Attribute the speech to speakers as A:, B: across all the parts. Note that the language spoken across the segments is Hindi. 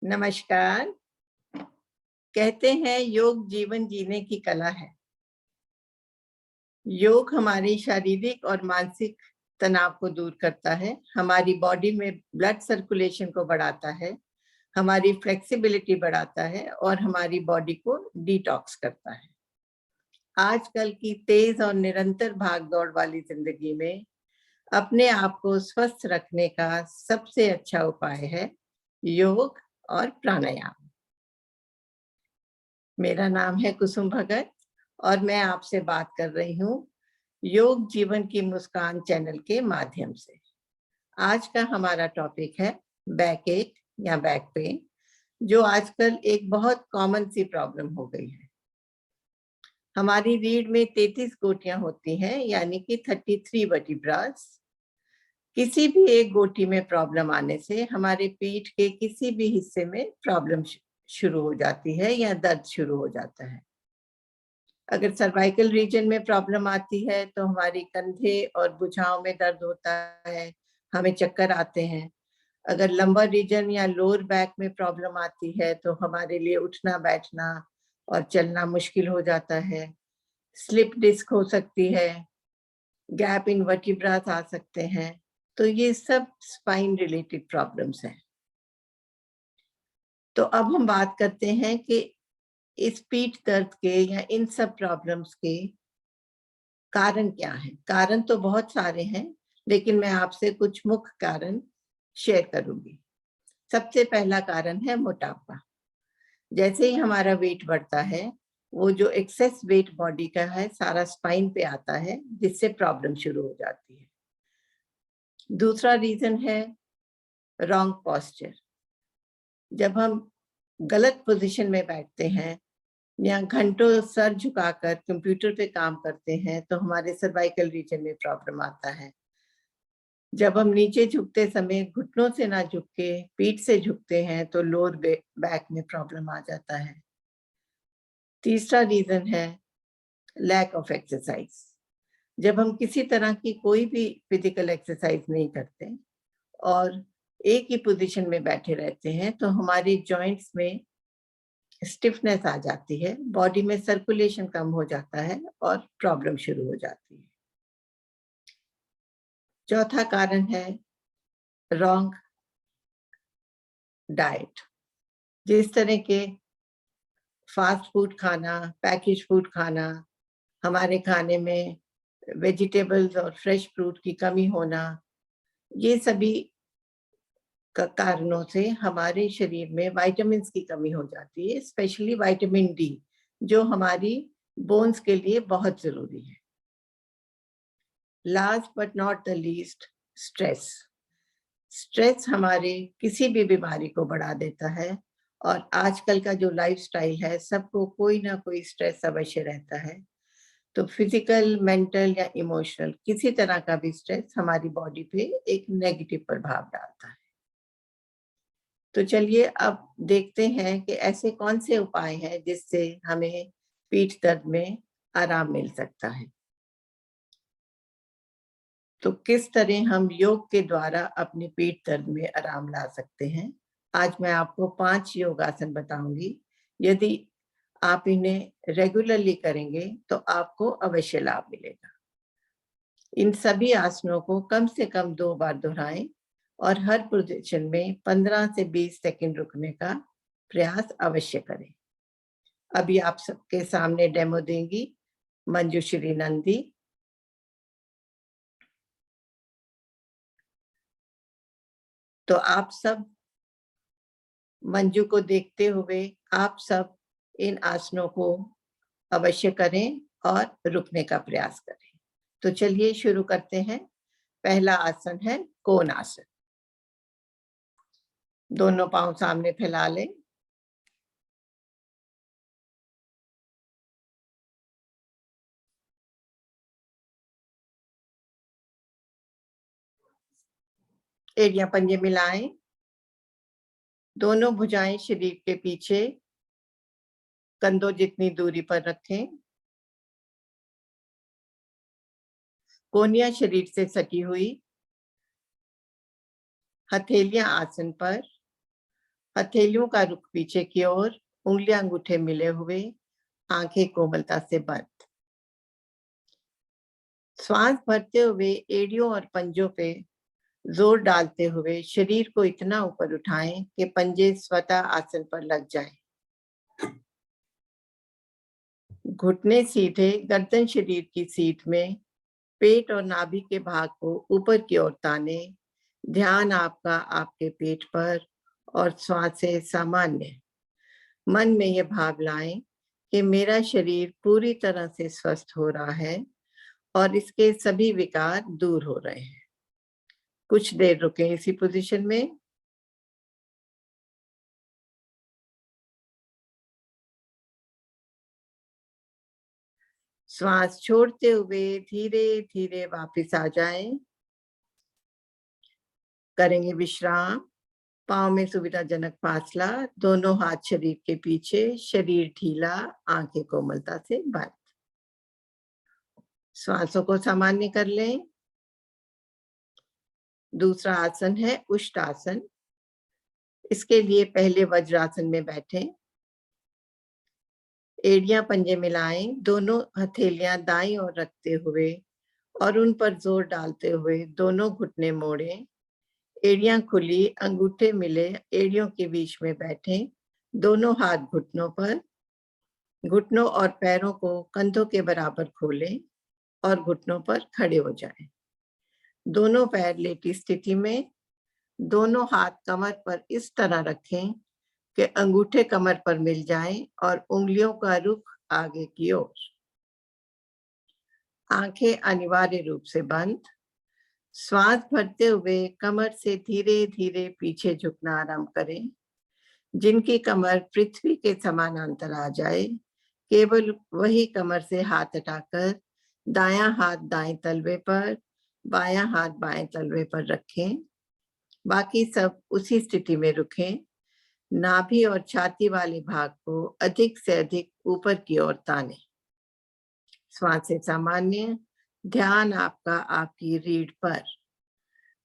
A: नमस्कार। कहते हैं योग जीवन जीने की कला है। योग हमारी शारीरिक और मानसिक तनाव को दूर करता है, हमारी बॉडी में ब्लड सर्कुलेशन को बढ़ाता है, हमारी फ्लेक्सिबिलिटी बढ़ाता है और हमारी बॉडी को डिटॉक्स करता है। आजकल की तेज और निरंतर भाग-दौड़ वाली जिंदगी में अपने आप को स्वस्थ रखने का सबसे अच्छा उपाय है योग और प्राणायाम। मेरा नाम है कुसुम भगत और मैं आपसे बात कर रही हूँ योग जीवन की मुस्कान चैनल के माध्यम से। आज का हमारा टॉपिक है बैक एक या बैक पेन, जो आजकल एक बहुत कॉमन सी प्रॉब्लम हो गई है। हमारी रीढ़ में 33 गोटियां होती हैं, यानी कि 33 वर्टिब्रास। किसी भी एक गोटी में प्रॉब्लम आने से हमारे पीठ के किसी भी हिस्से में प्रॉब्लम शुरू हो जाती है या दर्द शुरू हो जाता है। अगर सर्वाइकल रीजन में प्रॉब्लम आती है तो हमारी कंधे और भुजाओं में दर्द होता है, हमें चक्कर आते हैं। अगर लंबर रीजन या लोअर बैक में प्रॉब्लम आती है तो हमारे लिए उठना बैठना और चलना मुश्किल हो जाता है। स्लिप डिस्क हो सकती है, गैप इन वर्टिब्रास आ सकते हैं। तो ये सब स्पाइन रिलेटेड प्रॉब्लम्स हैं। तो अब हम बात करते हैं कि इस पीठ दर्द के या इन सब प्रॉब्लम्स के कारण क्या है। कारण तो बहुत सारे हैं, लेकिन मैं आपसे कुछ मुख्य कारण शेयर करूंगी। सबसे पहला कारण है मोटापा। जैसे ही हमारा वेट बढ़ता है, वो जो एक्सेस वेट बॉडी का है सारा स्पाइन पे आता है, जिससे प्रॉब्लम शुरू हो जाती है। दूसरा रीजन है रॉन्ग पोस्चर। जब हम गलत पोजीशन में बैठते हैं या घंटों सर झुकाकर कंप्यूटर पे काम करते हैं तो हमारे सर्वाइकल रीजन में प्रॉब्लम आता है। जब हम नीचे झुकते समय घुटनों से ना झुक के पीठ से झुकते हैं तो लोअर बैक में प्रॉब्लम आ जाता है। तीसरा रीजन है लैक ऑफ एक्सरसाइज। जब हम किसी तरह की कोई भी फिजिकल एक्सरसाइज नहीं करते और एक ही पोजीशन में बैठे रहते हैं तो हमारे जॉइंट्स में स्टिफनेस आ जाती है, बॉडी में सर्कुलेशन कम हो जाता है और प्रॉब्लम शुरू हो जाती है। चौथा कारण है रॉन्ग डाइट। जिस तरह के फास्ट फूड खाना, पैकेज फूड खाना, हमारे खाने में वेजिटेबल्स और फ्रेश फ्रूट की कमी होना, ये सभी कारणों से हमारे शरीर में विटामिन्स की कमी हो जाती है, स्पेशली विटामिन डी, जो हमारी बोन्स के लिए बहुत जरूरी है। Last but not the least, stress. Stress हमारे किसी भी बीमारी को बढ़ा देता है और आजकल का जो लाइफस्टाइल है, सबको कोई ना कोई स्ट्रेस अवश्य रहता है। तो फिजिकल, मेंटल या इमोशनल किसी तरह का भी स्ट्रेस हमारी बॉडी पे एक नेगेटिव प्रभाव डालता है। तो चलिए अब देखते हैं कि ऐसे कौन से उपाय हैं जिससे हमें पीठ दर्द में आराम मिल सकता है। तो किस तरह हम योग के द्वारा अपनी पीठ दर्द में आराम ला सकते हैं। आज मैं आपको 5 योगासन बताऊंगी। यदि आप इन्हें रेगुलरली करेंगे तो आपको अवश्य लाभ मिलेगा। इन सभी आसनों को कम से कम 2 बार दोहराएं और हर पोजीशन में 15 से 20 सेकंड रुकने का प्रयास अवश्य करें। अभी आप सबके सामने डेमो देंगी मंजुश्री नंदी। तो आप सब मंजू को देखते हुए आप सब इन आसनों को अवश्य करें और रुकने का प्रयास करें। तो चलिए शुरू करते हैं। पहला आसन है कोण आसन। दोनों पांव सामने फैला लें। एड़ियां पंजे मिलाएं। दोनों भुजाएं शरीर के पीछे कंधों जितनी दूरी पर रखें। कोहनियां शरीर से सटी हुई, हथेलियां आसन पर हथेलियों का रुख पीछे की ओर, उंगलियां अंगूठे मिले हुए, आंखें कोमलता से बंद। श्वास भरते हुए एड़ियों और पंजों पे जोर डालते हुए शरीर को इतना ऊपर उठाएं कि पंजे स्वतः आसन पर लग जाएं। घुटने सीधे, गर्दन शरीर की सीट में, पेट और नाभि के भाग को ऊपर की ओर ताने। ध्यान आपका आपके पेट पर और श्वास से सामान्य। मन में यह भाव लाएं कि मेरा शरीर पूरी तरह से स्वस्थ हो रहा है और इसके सभी विकार दूर हो रहे हैं। कुछ देर रुकें इसी पोजीशन में। श्वास छोड़ते हुए धीरे धीरे वापस आ जाएं। करेंगे विश्राम। पाँव में सुविधाजनक फासला, दोनों हाथ शरीर के पीछे, शरीर ढीला, आंखें कोमलता से बंद। श्वासों को सामान्य कर लें। दूसरा आसन है उष्ट आसन। इसके लिए पहले वज्रासन में बैठें। एड़ियां पंजे मिलाएं, दोनों हथेलियां दाईं ओर रखते हुए और उन पर जोर डालते हुए दोनों घुटने मोड़ें। एड़ियां खुली, अंगूठे मिले, एड़ियों के बीच में बैठें। दोनों हाथ घुटनों पर, घुटनों और पैरों को कंधों के बराबर खोलें और घुटनों पर खड़े हो जाएं। दोनों पैर लेटी स्थिति में, दोनों हाथ कमर पर इस तरह रखें कि अंगूठे कमर पर मिल जाएं और उंगलियों का रुख आगे की ओर। आंखें अनिवार्य रूप से बंद। श्वास भरते हुए कमर से धीरे धीरे पीछे झुकना आरंभ करें। जिनकी कमर पृथ्वी के समानांतर आ जाए, केवल वही कमर से हाथ हटाकर दायां हाथ दाएं तलवे पर, बायां हाथ बाएं तलवे पर रखें। बाकी सब उसी स्थिति में रुकें। नाभि और छाती वाले भाग को अधिक से अधिक ऊपर की ओर ताने। श्वास से सामान्य। ध्यान आपका आपकी रीढ़ पर।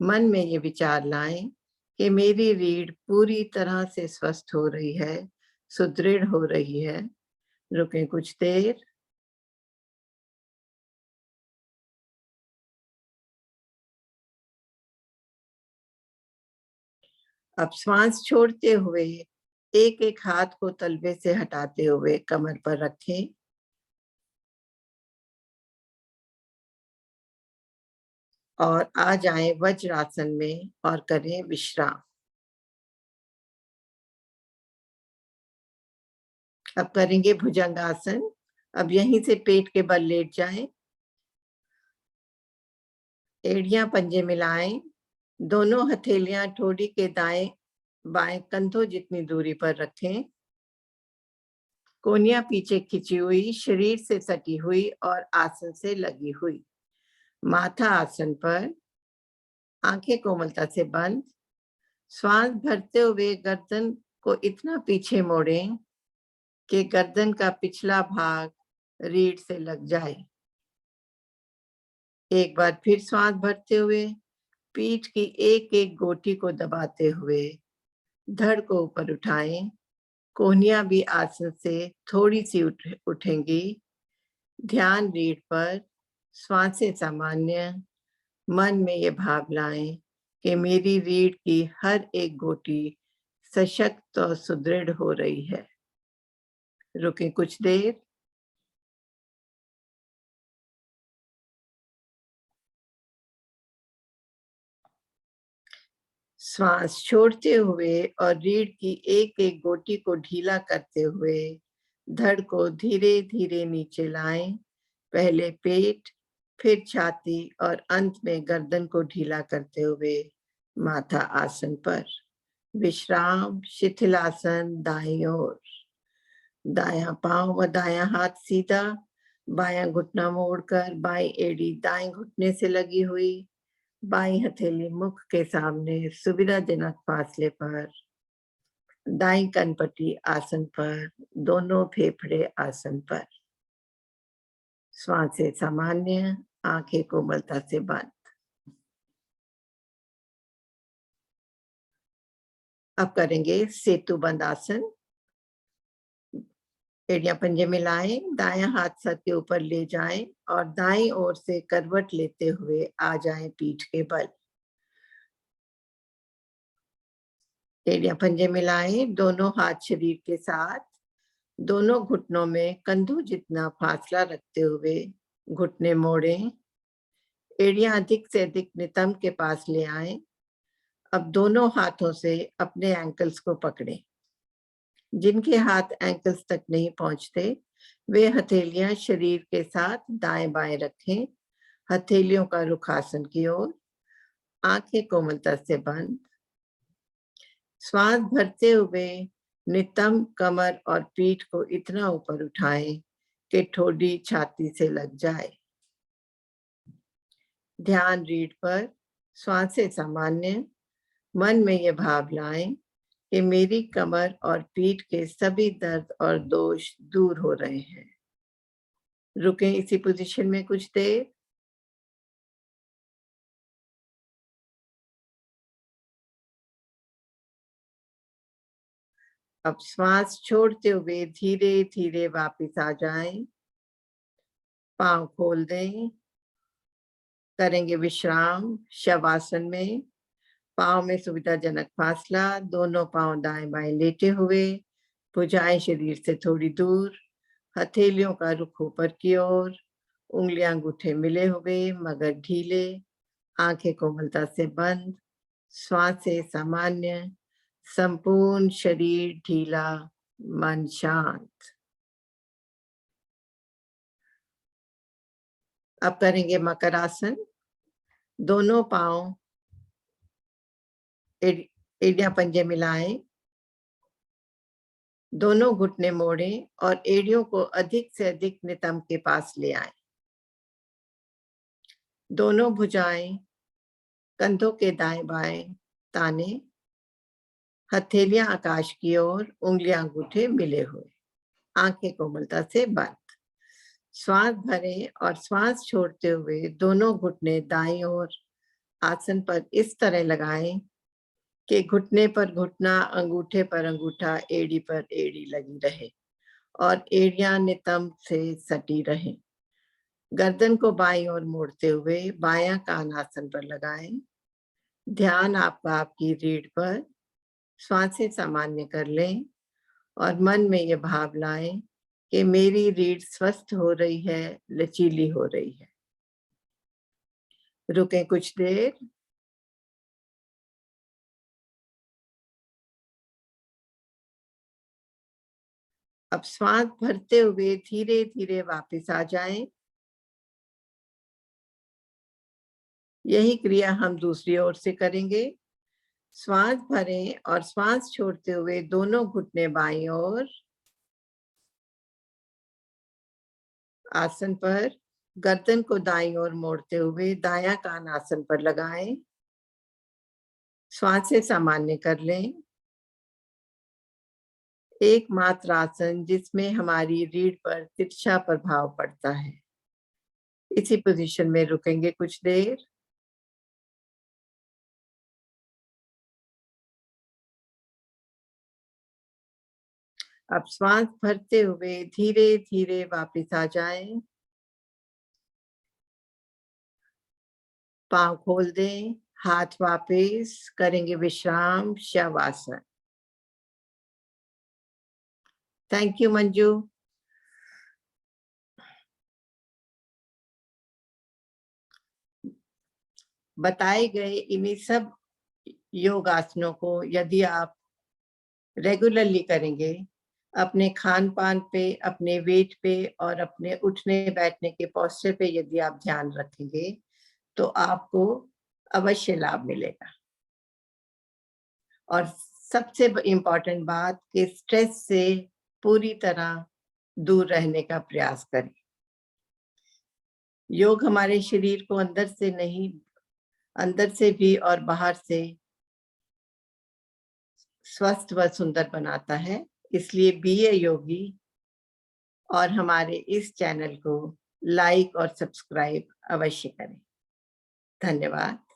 A: मन में ये विचार लाएं कि मेरी रीढ़ पूरी तरह से स्वस्थ हो रही है, सुदृढ़ हो रही है। रुकें कुछ देर। अब श्वास छोड़ते हुए एक एक हाथ को तलवे से हटाते हुए कमर पर रखें। और आ जाएं वज्रासन में और करें विश्राम। अब करेंगे भुजंगासन। अब यहीं से पेट के बल लेट जाएं। एड़ियां पंजे मिलाएं। दोनों हथेलियां ठोड़ी के दाएं बाएं कंधों जितनी दूरी पर रखें। कोहनियां पीछे खिंची हुई, शरीर से सटी हुई और आसन से लगी हुई। माथा आसन पर, आंखें कोमलता से बंद। श्वास भरते हुए गर्दन को इतना पीछे मोड़ें कि गर्दन का पिछला भाग रीढ़ से लग जाए। एक बार फिर श्वास भरते हुए पीठ की एक एक गोटी को दबाते हुए धड़ को ऊपर उठाएं। कोहनियां भी आसन से थोड़ी सी उठेंगी। ध्यान रीढ़ पर, श्वासें सामान्य। मन में ये भाव लाएं कि मेरी रीढ़ की हर एक गोटी सशक्त और सुदृढ़ हो रही है। रुकें कुछ देर। श्वास छोड़ते हुए और रीढ़ की एक एक गोटी को ढीला करते हुए धड़ को धीरे धीरे नीचे लाएं। पहले पेट, फिर छाती और अंत में गर्दन को ढीला करते हुए माथा आसन पर। विश्राम। शिथिलासन दाईं ओर। दायां पांव व दायां हाथ सीधा, बायां घुटना मोड़कर बाईं एड़ी दाएं घुटने से लगी हुई, बाईं हथेली मुख के सामने सुविधाजनक फासले पर, दाईं कनपट्टी आसन पर, दोनों फेफड़े आसन पर। श्वास से सामान्य, आंखें कोमलता से बंद। अब करेंगे सेतु बंद आसन। एड़ियां पंजे मिलाएं, दायां हाथ सर के ऊपर ले जाएं और दाईं ओर से करवट लेते हुए आ जाएं पीठ के बल। एड़ियां पंजे मिलाएं, दोनों हाथ शरीर के साथ, दोनों घुटनों में कंधों जितना फासला रखते हुए घुटने मोड़ें। एड़ियां अधिक से अधिक नितंब के पास ले आएं। अब दोनों हाथों से अपने एंकल्स को पकड़ें। जिनके हाथ एंकल्स तक नहीं पहुंचते वे हथेलियां शरीर के साथ दाएं बाएं रखें। हथेलियों का रुख आसन की ओर, आंखें कोमलता से बंद। श्वास भरते हुए नितंब कमर और पीठ को इतना ऊपर उठाएं कि ठोडी छाती से लग जाए। ध्यान रीढ़ पर, श्वासें सामान्य। मन में ये भाव लाएं कि मेरी कमर और पीठ के सभी दर्द और दोष दूर हो रहे हैं। रुकें इसी पोजीशन में कुछ देर। अब श्वास छोड़ते हुए धीरे धीरे वापस आ जाएं। पांव खोल दें। करेंगे विश्राम शवासन में। पांव में सुविधाजनक फासला, दोनों पांव दाएं बाएं लेटे हुए, भुजाएं शरीर से थोड़ी दूर, हथेलियों का रुख ऊपर की ओर, उंगलियां अंगूठे मिले हुए मगर ढीले, आंखें कोमलता से बंद, श्वासें सामान्य, संपूर्ण शरीर ढीला, मन शांत। अब करेंगे मकर आसन। दोनों पांव एड़ियां पंजे मिलाएं, दोनों घुटने मोड़ें और एड़ियों को अधिक से अधिक नितंब के पास ले आएं। दोनों भुजाएं कंधों के दाएं बाएं ताने, हथेलियां आकाश की ओर, उंगलियां अंगूठे मिले हुए, आंखें कोमलता से बंद। श्वास भरें और श्वास छोड़ते हुए दोनों घुटने दाईं ओर आसन पर इस तरह लगाएं कि घुटने पर घुटना, अंगूठे पर अंगूठा, एड़ी पर एड़ी लगी रहे और एड़ियां नितंब से सटी रहें। गर्दन को बाईं ओर मोड़ते हुए बायां कान आसन पर लगाएं। ध्यान आपकी रीढ़ पर, श्वासें सामान्य कर लें और मन में ये भाव लाएं कि मेरी रीढ़ स्वस्थ हो रही है, लचीली हो रही है। रुकें कुछ देर। अब श्वास भरते हुए धीरे धीरे वापस आ जाएं। यही क्रिया हम दूसरी ओर से करेंगे। श्वास भरें और श्वास छोड़ते हुए दोनों घुटने बाईं ओर आसन पर, गर्दन को दाईं ओर मोड़ते हुए दायां कान आसन पर लगाएं। श्वासें सामान्य कर लें। एकमात्र आसन जिसमें हमारी रीढ़ पर तिरछा प्रभाव पड़ता है। इसी पोजीशन में रुकेंगे कुछ देर। अब श्वास भरते हुए धीरे धीरे वापस आ जाएं। पांव खोल दें, हाथ वापस, करेंगे विश्राम शवासन। Thank you Manju. बताए गए इन्हीं सब योग आसनों को यदि आप रेगुलरली करेंगे, अपने खान पान पे, अपने वेट पे और अपने उठने बैठने के पोस्चर पे यदि आप ध्यान रखेंगे तो आपको अवश्य लाभ मिलेगा। और सबसे इम्पोर्टेंट बात कि स्ट्रेस से पूरी तरह दूर रहने का प्रयास करें। योग हमारे शरीर को अंदर से नहीं, अंदर से भी और बाहर से स्वस्थ व सुंदर बनाता है। इसलिए बी ए योगी और हमारे इस चैनल को लाइक और सब्सक्राइब अवश्य करें। धन्यवाद।